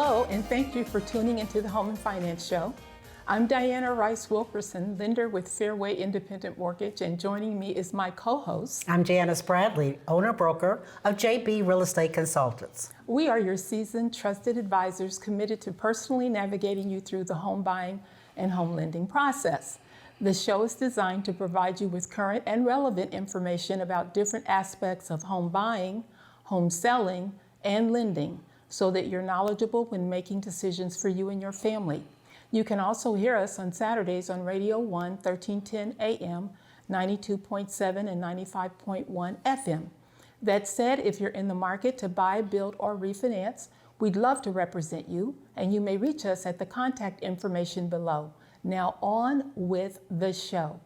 Hello, and thank you for tuning into the Home and Finance Show. I'm Diana Rice-Wilkerson, lender with Fairway Independent Mortgage, and joining me is my co-host. I'm Janis Bradley, owner-broker of JB Real Estate Consultants. We are your seasoned, trusted advisors committed to personally navigating you through the home buying and home lending process. The show is designed to provide you with current and relevant information about different aspects of home buying, home selling, and lending, so that you're knowledgeable when making decisions for you and your family. You can also hear us on Saturdays on Radio 1, 1310 AM, 92.7 and 95.1 FM. That said, if you're in the market to buy, build, or refinance, we'd love to represent you, and you may reach us at the contact information below. Now on with the show.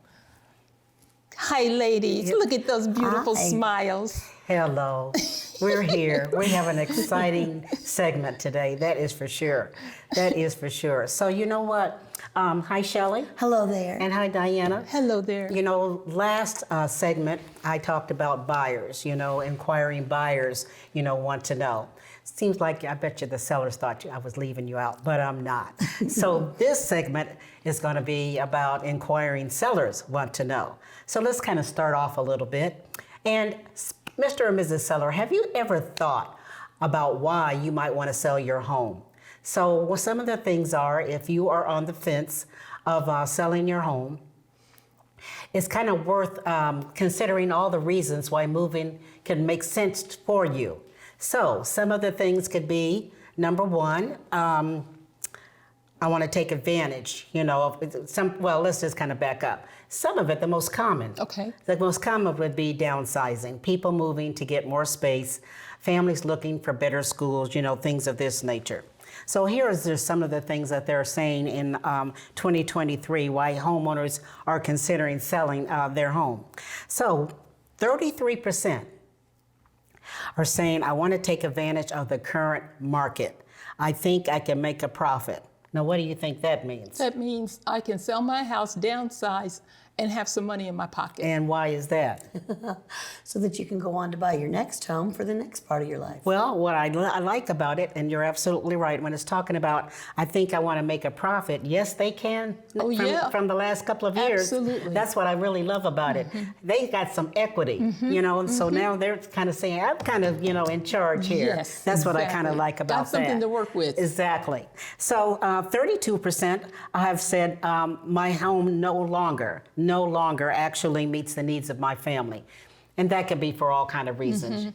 Hi, ladies. Look at those beautiful smiles. Hello. We're here. We have an exciting segment today. That is for sure. That is for sure. So you know what? Hi, Shelley. Hello there. And hi, Diana. Hello there. You know, last segment, I talked about buyers, inquiring buyers, want to know. Seems like, I bet you the sellers thought I was leaving you out, but I'm not. So this segment is going to be about inquiring sellers want to know. So let's kind of start off a little bit. And Mr. or Mrs. Seller, have you ever thought about why you might want to sell your home? So some of the things are, if you are on the fence of selling your home, it's kind of worth considering all the reasons why moving can make sense for you. So some of the things could be, number one, I want to take advantage, of well, let's just kind of back up. Some of it, the most common. Okay. The most common would be downsizing, people moving to get more space, families looking for better schools, things of this nature. So here is just some of the things that they're saying in 2023, why homeowners are considering selling their home. So 33% are saying, I want to take advantage of the current market. I think I can make a profit. Now, what do you think that means? That means I can sell my house, downsize, and have some money in my pocket. And why is that? So that you can go on to buy your next home for the next part of your life. Well, what I like about it, and you're absolutely right, when it's talking about, I think I want to make a profit, yes, they can from the last couple of years. Absolutely. That's what I really love about it. They got some equity, so now they're kind of saying, I'm kind of, in charge here. Yes, That's exactly. what I kind of like about Got something to work with. Exactly. So 32% have said, my home no longer actually meets the needs of my family. And that could be for all kind of reasons,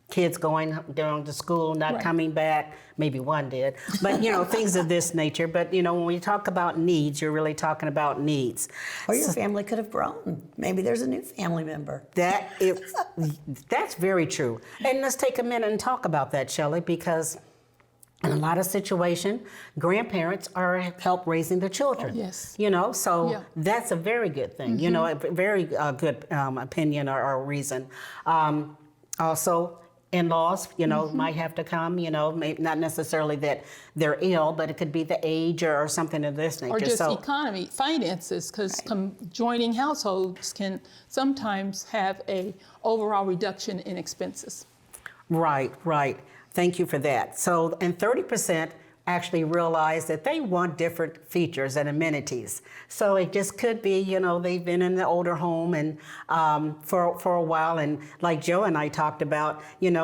kids going to school, not coming back, maybe one did, but things of this nature. But when we talk about needs, you're really talking about needs. Or your family could have grown. Maybe there's a new family member. That's very true. And let's take a minute and talk about that, Shelley, because in a lot of situations, grandparents are help raising the children. Oh, yes. So that's a very good thing. A very good opinion or reason. Also, in-laws, might have to come. Not necessarily that they're ill, but it could be the age or something of this nature. Or just economy, finances, because joining households can sometimes have a overall reduction in expenses. Right. Thank you for that. So, and 30% actually realize that they want different features and amenities. So it just could be, they've been in the older home and for a while, and like Joe and I talked about,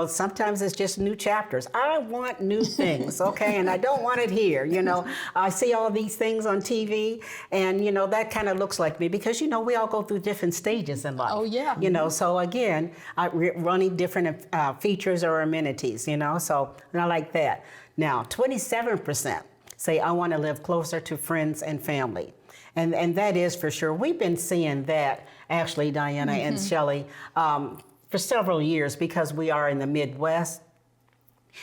sometimes it's just new chapters. I want new things, okay, and I don't want it here. I see all these things on TV, and that kind of looks like me because we all go through different stages in life. Oh yeah. So again, running different features or amenities. So I like that. Now, 27% say, I want to live closer to friends and family. And that is for sure. We've been seeing that, actually, Diana and Shelley, for several years because we are in the Midwest.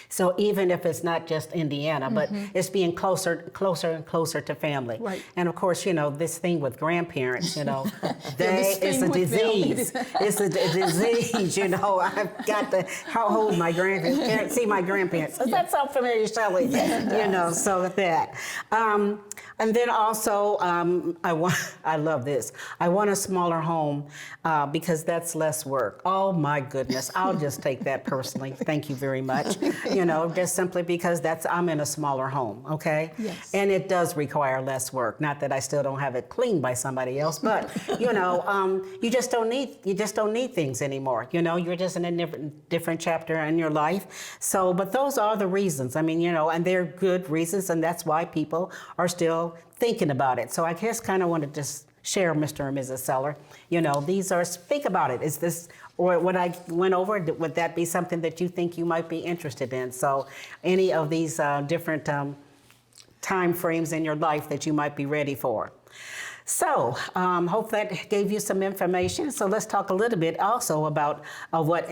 So even if it's not just Indiana, but it's being closer and closer to family. Right. And of course, this thing with grandparents, that is a disease. It's a disease, I've got to hold my grandparents, can't see my grandparents. Does that sound familiar, Shelley? So with that. And then also, I love this. I want a smaller home because that's less work. Oh my goodness, I'll just take that personally. Thank you very much. You know, just simply because I'm in a smaller home, okay? Yes. And it does require less work. Not that I still don't have it cleaned by somebody else, but you know, you just don't need things anymore. You know, you're just in a different chapter in your life. So, but those are the reasons. I mean, you know, and they're good reasons, and that's why people are still thinking about it. So I just kind of wanted to share, Mr. and Mrs. Seller, you know, think about it. Is this, or what I went over, would that be something that you think you might be interested in? So any of these different time frames in your life that you might be ready for. So, hope that gave you some information. So let's talk a little bit also about what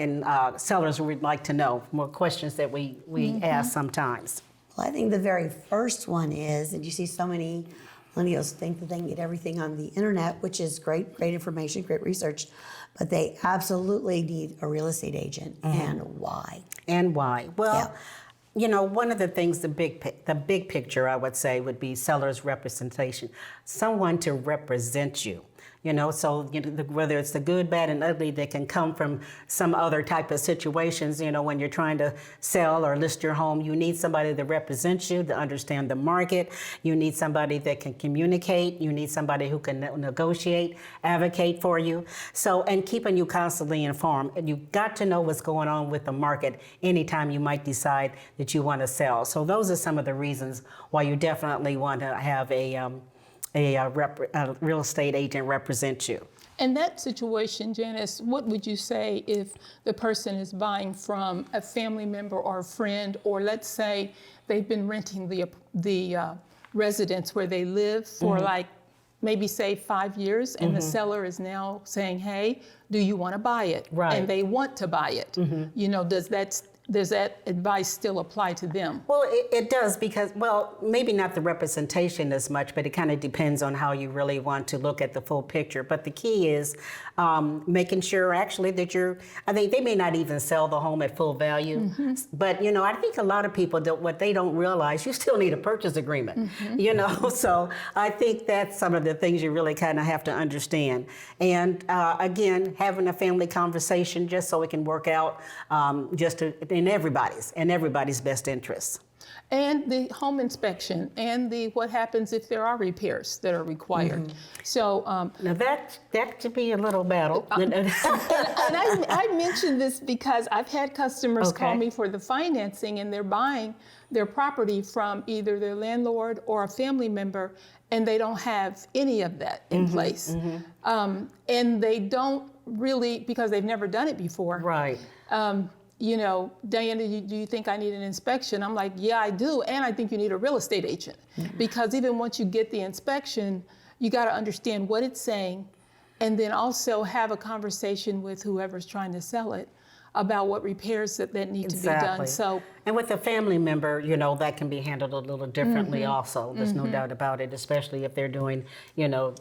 sellers would like to know, more questions that we ask sometimes. Well, I think the very first one is, and you see so many millennials think that they can get everything on the internet, which is great information, great research, but they absolutely need a real estate agent. And why? And why? Well, you know, one of the things, the big picture, I would say, would be seller's representation. Someone to represent you. You know, so you know, whether it's the good, bad, and ugly that can come from some other type of situations, you know, when you're trying to sell or list your home, you need somebody that represents you, to understand the market. You need somebody that can communicate. You need somebody who can negotiate, advocate for you. So, and keeping you constantly informed. And you've got to know what's going on with the market anytime you might decide that you want to sell. So those are some of the reasons why you definitely want to have a real estate agent represent you. In that situation, Janice, what would you say if the person is buying from a family member or a friend, or let's say they've been renting the residence where they live for like maybe say 5 years, and the seller is now saying, hey, do you want to buy it? Right. And they want to buy it. You know, does that advice still apply to them? Well, it does, because, well, maybe not the representation as much, but it kind of depends on how you really want to look at the full picture. But the key is making sure actually that I think they may not even sell the home at full value, but you know, I think a lot of people, what they don't realize, you still need a purchase agreement, you know? So I think that's some of the things you really kind of have to understand. And again, having a family conversation just so it can work out in everybody's best interests. And the home inspection, and what happens if there are repairs that are required. So now that could be a little battle. and I mentioned this because I've had customers call me for the financing, and they're buying their property from either their landlord or a family member, and they don't have any of that in place. And they don't really, because they've never done it before. Right. You know, Diana, do you think I need an inspection? I'm like, yeah, I do. And I think you need a real estate agent. Because even once you get the inspection, you got to understand what it's saying, and then also have a conversation with whoever's trying to sell it about what repairs that need to be done. So, and with a family member, you know, that can be handled a little differently also. There's no doubt about it, especially if they're doing, you know,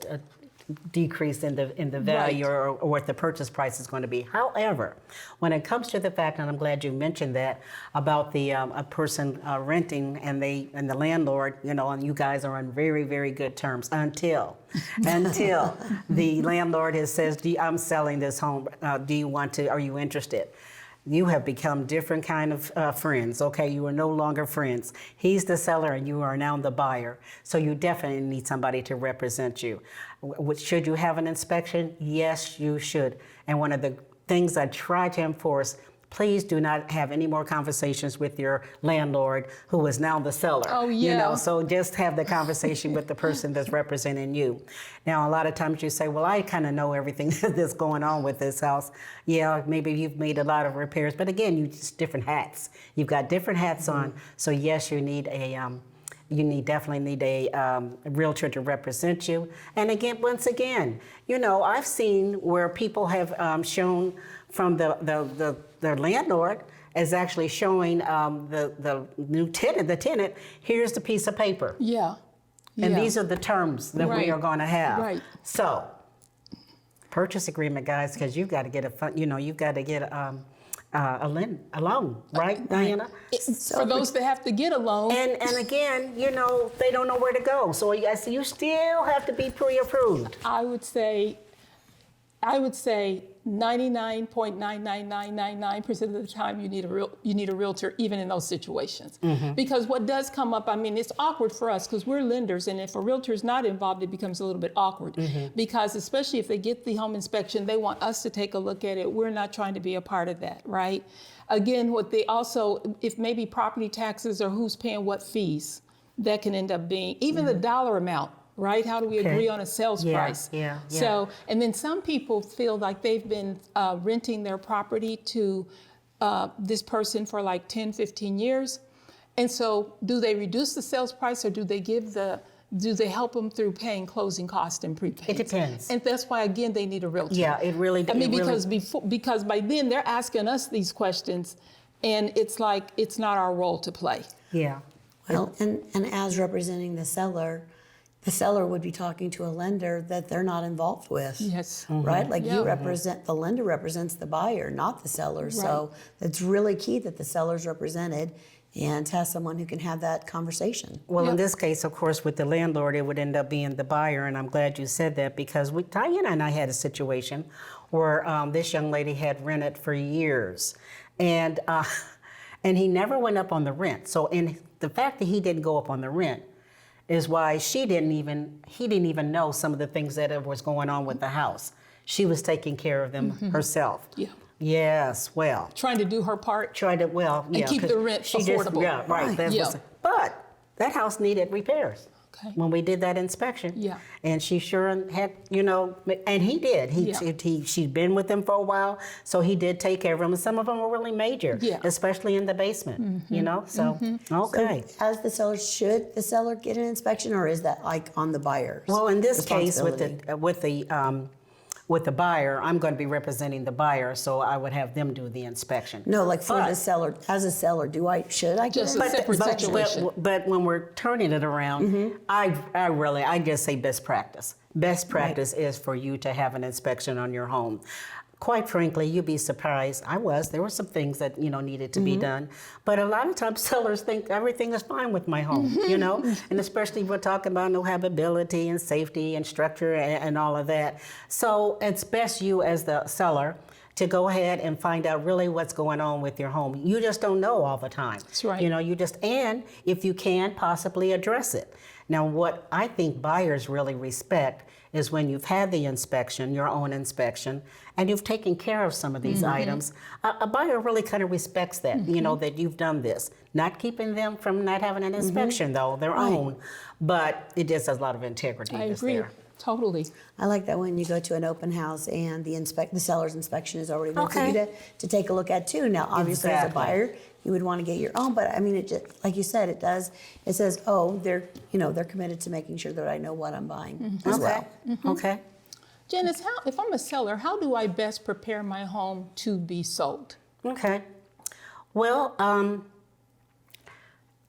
decrease in the value or what the purchase price is going to be. However, when it comes to the fact, and I'm glad you mentioned that about the a person renting and the landlord, you know, and you guys are on very, very good terms until the landlord says, I'm selling this home. Are you interested? You have become different kind of friends, okay? You are no longer friends. He's the seller and you are now the buyer. So you definitely need somebody to represent you. Should you have an inspection? Yes, you should. And one of the things I try to enforce, please do not have any more conversations with your landlord who is now the seller. Oh, yeah. You know, so just have the conversation with the person that's representing you. Now, a lot of times you say, well, I kind of know everything that's going on with this house. Yeah, maybe you've made a lot of repairs, but again, you just different hats. You've got different hats on. So yes, you need definitely need a realtor to represent you. And again, once again, you know, I've seen where people have shown from their landlord is actually showing the new tenant, here's the piece of paper. yeah. And these are the terms that we are going to have. Right. So, purchase agreement, guys, because you've got to get a loan, right, Diana? For those that have to get a loan, And again, you know, they don't know where to go. So yes, you still have to be pre-approved. I would say 99.99999% of the time you need a realtor, even in those situations. Because what does come up, I mean, it's awkward for us because we're lenders, and if a realtor is not involved, it becomes a little bit awkward. Because especially if they get the home inspection, they want us to take a look at it. We're not trying to be a part of that, right? Again, what they also, if maybe property taxes or who's paying what fees, that can end up being, even the dollar amount. Right? How do we agree on a sales price? So, and then some people feel like they've been renting their property to this person for like 10, 15 years. And so do they reduce the sales price, or do they help them through paying closing costs and prepayments? It depends. And that's why, again, they need a realtor. Yeah, it really does. I mean, because by then they're asking us these questions, and it's like, it's not our role to play. Yeah. Well, and as representing the seller would be talking to a lender that they're not involved with. Yes. Right? Like you represent, the lender represents the buyer, not the seller. So it's really key that the seller's represented and has someone who can have that conversation. Well, in this case, of course, with the landlord, it would end up being the buyer, and I'm glad you said that because Diana and I had a situation where this young lady had rented for years, and he never went up on the rent. So, in the fact that he didn't go up on the rent is why he didn't even know some of the things that was going on with the house. She was taking care of them herself. Yeah. Yes, well. Trying to do her part. And keep the rent affordable. Yeah, right. But that house needed repairs. Okay. When we did that inspection. Yeah. And she sure had, you know, and he did. She'd been with him for a while, so he did take care of them. And some of them were really major, especially in the basement, you know? So, okay. So as the seller, should the seller get an inspection, or is that like on the buyer's? Well, in this case, with the buyer, I'm going to be representing the buyer, so I would have them do the inspection. No, like for the seller, as a seller, should I get Just an a separate situation. But when we're turning it around, I just say best practice. Best practice is for you to have an inspection on your home. Quite frankly, you'd be surprised. There were some things that, you know, needed to be done. But a lot of times sellers think everything is fine with my home, you know? And especially we're talking about no habitability and safety and structure and all of that. So it's best you as the seller to go ahead and find out really what's going on with your home. You just don't know all the time. That's right. You know, and if you can, possibly address it. Now, what I think buyers really respect is when you've had the inspection, your own inspection, and you've taken care of some of these items. A buyer really kind of respects that, you know, that you've done this. Not keeping them from not having an inspection, though, their own, but it just has a lot of integrity. I agree. There. Totally. I like that when you go to an open house and the seller's inspection is already there for you to take a look at too. Now, obviously, as a buyer, you would want to get your own, but I mean, it just, like you said, it says, oh, they're committed to making sure that I know what I'm buying as well. Okay. Janis, if I'm a seller, how do I best prepare my home to be sold? Okay. Well,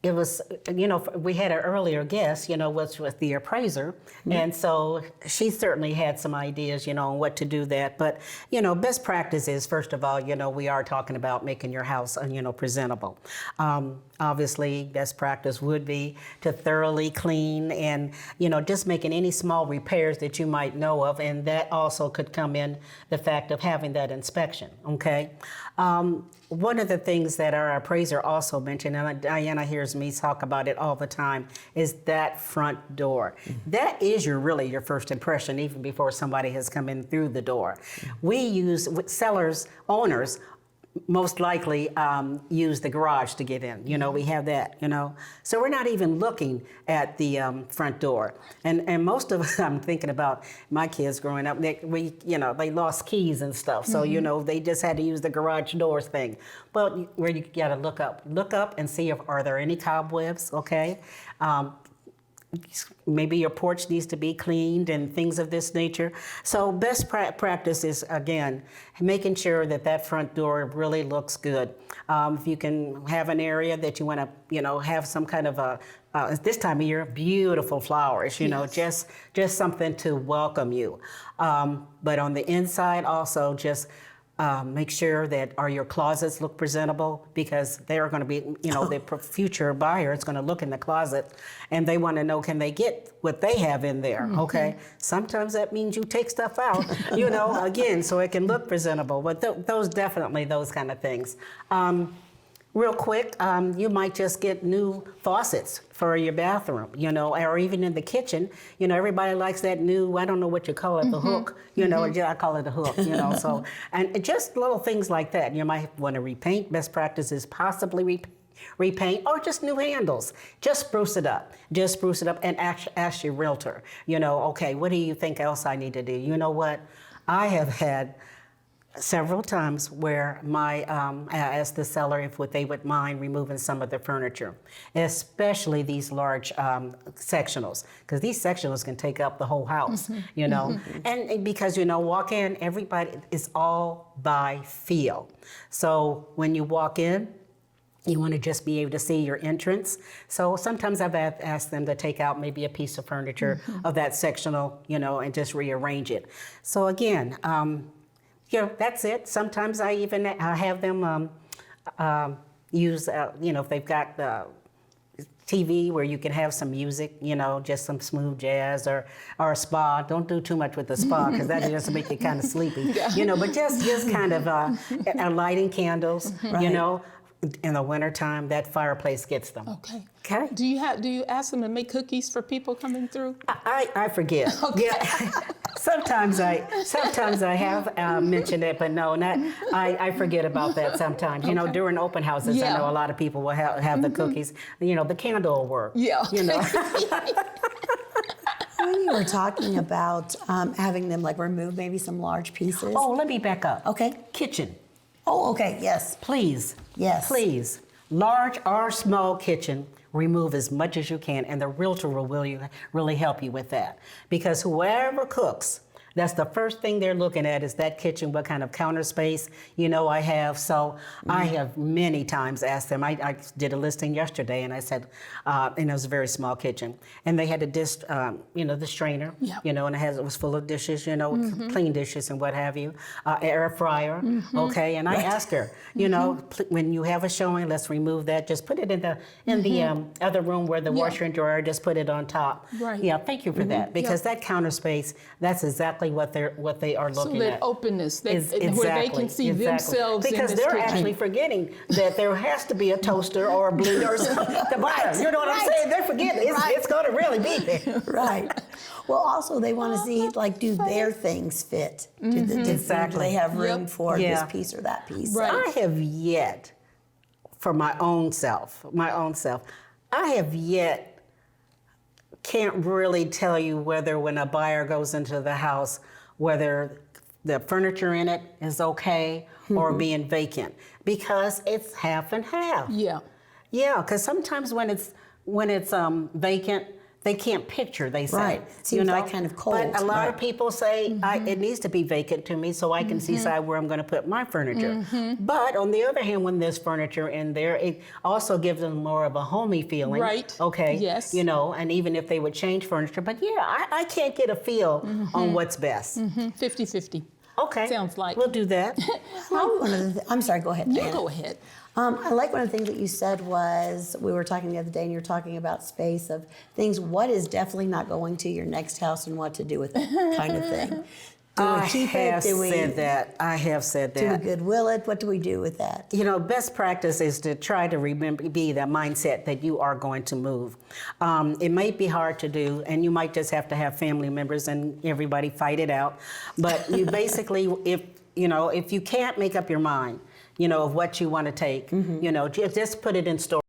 it was, you know, we had an earlier guest, you know, which was the appraiser. And so she certainly had some ideas, you know, on what to do that. But, you know, best practice is, first of all, you know, we are talking about making your house, you know, presentable. Obviously, best practice would be to thoroughly clean and, you know, just making any small repairs that you might know of. And that also could come in the fact of having that inspection, okay? One of the things that our appraiser also mentioned, and Diana hears me talk about it all the time, is that front door. That is really your first impression, even before somebody has come in through the door. Owners most likely use the garage to get in. You know, we have that, you know. So we're not even looking at the front door. And most of us, I'm thinking about my kids growing up, they lost keys and stuff. So, you know, they just had to use the garage doors thing. But where you gotta look up and see are there any cobwebs, okay? Maybe your porch needs to be cleaned and things of this nature. So best practice is, again, making sure that front door really looks good. If you can have an area that you want to, you know, have some kind of this time of year, beautiful flowers, you know, just something to welcome you. But on the inside also, just Make sure that your closets look presentable, because they are going to be, the future buyer is going to look in the closet and they want to know, can they get what they have in there? Okay. Sometimes that means you take stuff out, again, so it can look presentable. But those kind of things. Real quick, you might just get new faucets for your bathroom, or even in the kitchen. Everybody likes that new, I don't know what you call it, the hook, I call it a hook, so, and just little things like that. You might want to repaint. Best practice is possibly repaint, or just new handles. Just spruce it up. And ask your realtor, okay, what do you think else I need to do? You know what? I have had several times where I asked the seller if they would mind removing some of the furniture, especially these large sectionals, because these sectionals can take up the whole house, and because, walk in, everybody is all by feel. So when you walk in, you want to just be able to see your entrance. So sometimes I've asked them to take out maybe a piece of furniture of that sectional, and just rearrange it. So again, that's it. Sometimes I even have them use, if they've got TV where you can have some music, just some smooth jazz, or a spa. Don't do too much with the spa, because that just make you kind of sleepy, but just kind of lighting candles, Right. In the wintertime, that fireplace gets them. Okay. Okay. Do you ask them to make cookies for people coming through? I forget. Okay. Yeah. Sometimes I have mentioned it, but no, I forget about that sometimes. Okay. During open houses, Yeah. I know a lot of people will have the cookies. The candle will work. Yeah. When you were talking about having them like remove maybe some large pieces. Oh, let me back up. Okay. Kitchen. Oh, okay. Yes. Please. Yes. Please. Large or small kitchen, remove as much as you can, and the realtor will really help you with that. Because whoever cooks, that's the first thing they're looking at, is that kitchen, what kind of counter space, I have. So I have many times asked them. I did a listing yesterday, and I said, and it was a very small kitchen, and they had a dish, the strainer, Yeah. and it was full of dishes, clean dishes and what have you, air fryer, okay. And I asked her, when you have a showing, let's remove that. Just put it in the other room where the washer and dryer. Just put it on top. Right. Yeah. Thank you for that, because that counter space, that's exactly what they are looking So that at. openness, Exactly, where they can see themselves because in this they're kitchen. actually forgetting that there has to be a toaster or a blender or something to buy. You know what I'm saying? They're forgetting. It's going to really be there. Right. Well, also they want to see, like, do their things fit? Do they have room Yep. for Yeah. this piece or that piece? Right. I have yet, for my own self, I have yet, can't really tell you whether when a buyer goes into the house, whether the furniture in it is okay or being vacant, because it's half and half. Yeah. Yeah, because sometimes when it's vacant, they can't picture, they say. Right. Seems like kind of cold. But a lot of Right. people say, it needs to be vacant to me so I can decide where I'm going to put my furniture. But on the other hand, when there's furniture in there, it also gives them more of a homey feeling. Right. Okay. Yes. And even if they would change furniture. But yeah, I can't get a feel on what's best. 50-50. Okay. Sounds like. We'll do that. I'm sorry, go ahead. You Diana. go ahead. I like one of the things that you said was, we were talking the other day and you were talking about space of things, what is definitely not going to your next house and what to do with it, kind of thing. Do we keep it? Do we said that. I have said do we that. goodwill it? What do we do with that? Best practice is to try to be that mindset that you are going to move. It might be hard to do, and you might just have to have family members and everybody fight it out. But you basically, if you can't make up your mind, of what you want to take, just put it in storage.